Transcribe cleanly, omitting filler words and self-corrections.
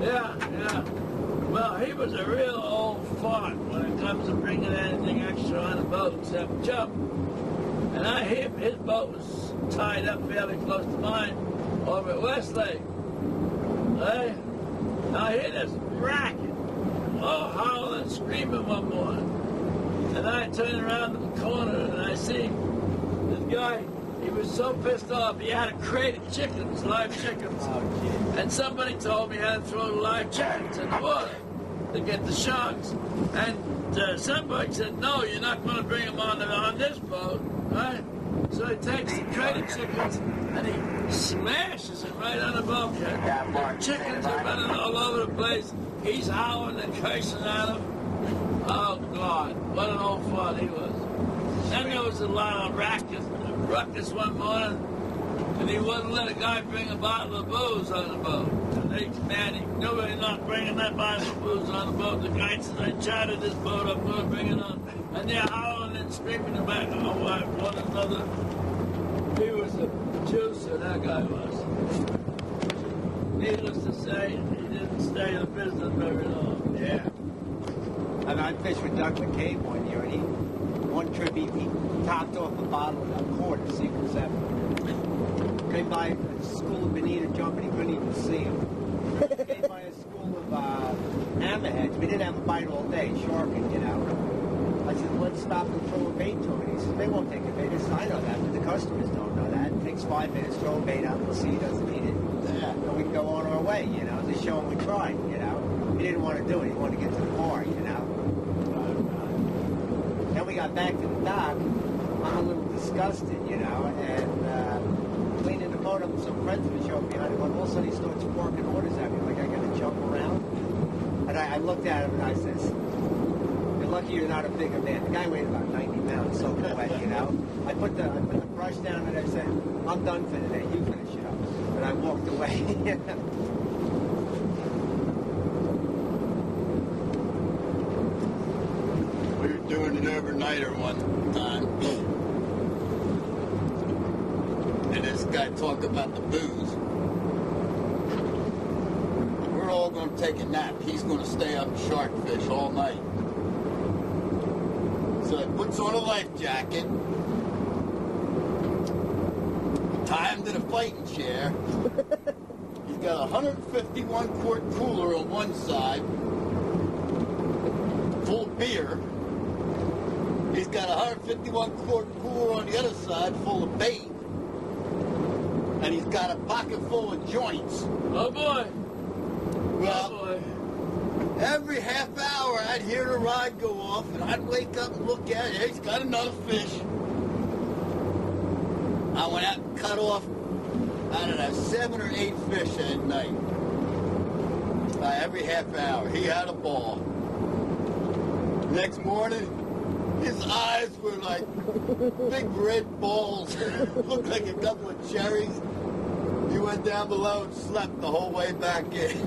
Yeah. Well, he was a real old fart when it comes to bringing anything extra on a boat except jump. And his boat was tied up fairly close to mine over at Westlake. Hey? I hear this racket, howling, screaming one morning. And I turn around the corner and I see this guy. He was so pissed off, he had a crate of chickens, live chickens. Oh, and somebody told me how to throw the live chickens in the water to get the sharks. And somebody said, no, you're not going to bring them on this boat, right? So he takes the crate of chickens and he smashes it right on the bulkhead. The chickens are running all over the place. He's howling and cursing at them. Oh, God, what an old fart he was. Then there was a lot of ruckus one morning, and he wouldn't let a guy bring a bottle of booze on the boat. And he knew he not bringing that bottle of booze on the boat. The guy said, I chartered this boat, I'm going to bring it on. And they're howling and screaming about one another. He was a juicer, that guy was. Needless to say, he didn't stay in the business very long. Yeah. I mean, I fished with Doug McCabe one year, and one trip he topped off a bottle of a quarter, Secret 7. Came by a school of bonita jumping, he couldn't even see him. Came by a school of hammerheads. We didn't have a bite all day, sharking, you know. I said, let's stop and throw a bait to him. And he said, they won't take a bait. I said, I know that, but the customers don't know that. It takes 5 minutes, throw a bait out, we'll see he doesn't eat it. Yeah. And we can go on our way, you know, to show him we tried, you know. He didn't want to do it. He wanted to get to the bar, you know. Then we got back to the dock. I'm a little disgusted, you know, and cleaning the boat up with some friends of the show behind him. All of a sudden he starts barking orders at me, like I got to jump around. And I looked at him and I says, you're lucky you're not a bigger man. The guy weighed about 90 pounds, soaking wet, you know. I put the brush down and I said, I'm done for today. You finish it up. And I walked away. We were doing an overnighter one time, and this guy talked about the booze. We're all going to take a nap. He's going to stay up and shark fish all night. So he puts on a life jacket, tie him to the fighting chair. He's got a 151 quart cooler on one side, full of beer. He's got a 151 quart cooler on the other side full of bait. And he's got a pocket full of joints. Oh boy. Well, every half hour I'd hear the rod go off and I'd wake up and look at it. Hey, he's got another fish. I went out and cut off, I don't know, 7 or 8 fish that night. Every half hour. He had a ball. Next morning, his eyes were like big red balls. Looked like a couple of cherries. He went down below and slept the whole way back in.